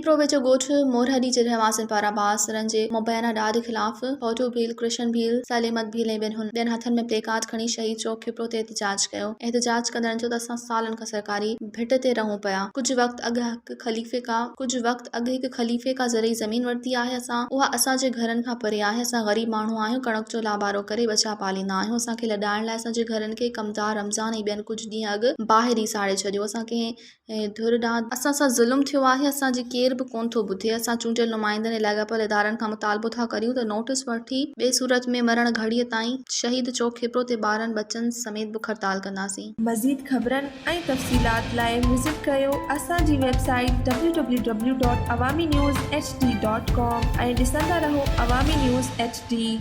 पीपरो वेझो ॻोठ मोरहरी जे रहवासियुनि पारां बासरनि जे मुबैना ॾाढ ख़िलाफ़ फौटू भील, कृष्ण भील, सलेमत भील ऐं ॿियनि हथनि में प्लेकार्ड खणी शहीद चौक खिपरो ते एहतजाज कयो। एहतजाज कंदड़नि चयो त असां सालनि खां सरकारी भिट ते रहूं पिया। कुझु वक़्त अॻु हिकु ख़लीफ़े खां ज़रई ज़मीन वरिती आहे। उहा असांजे घरनि खां परे आहे। असां ग़रीब माण्हू आहियूं। कणक जो लाबारो करे बचा पालींदा आहियूं। असांखे लॾाइण लाइ असांजे घरनि खे कमदार रमज़ान ऐं ॿियनि कुझु ॾींहं अॻु ॿाहिरि ई साड़े छॾियो। असांखे धुर ॾांहुं असां सां ज़ुल्म थियो आहे। असांजी केर बि कोन थो ॿुधे। असां चूंडियल नुमाइंदनि ऐं लाॻापियल इदारनि खां मुतालबो था करियूं त नोटिस वठी ॿिए सूरत में मरण घड़ीअ ताईं शहीद चौक खिपरो ते ॿारनि बचनि समेत बुख हड़ताल कंदासीं। मज़ीद ख़बरनि ऐं तफ़सीलात लाइ विज़िट कयो असांजी वेबसाइट www.awamiNewsHD.com ऐं ॾिसंदा रहो अवामी न्यूज़ HD।